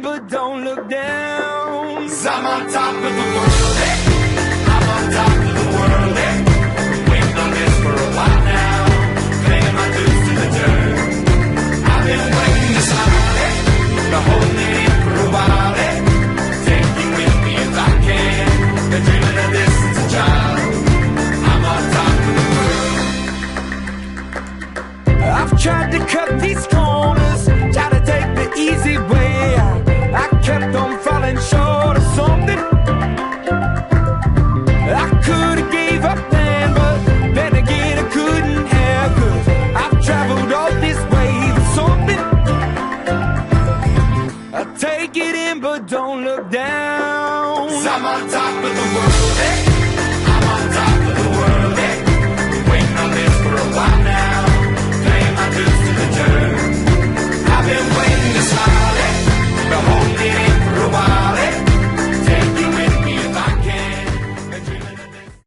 but don't look down. 'Cause I'm on top of the world, hey. I'm on top of the world, hey. Waiting on this for a while now, paying my dues to the dirt. I've been waiting this long, hey. Been holding it in for a while, hey. Take you with me if I can. Been dreaming of this since a child. I'm on top of the world. I've tried to cut these corners, tried to take the easy way. I kept on falling short of something. I could've gave up then, but then again I couldn't have. 'Cause I've traveled all this way for something. I take it in but don't look down. 'Cause I'm on top of the world, hey.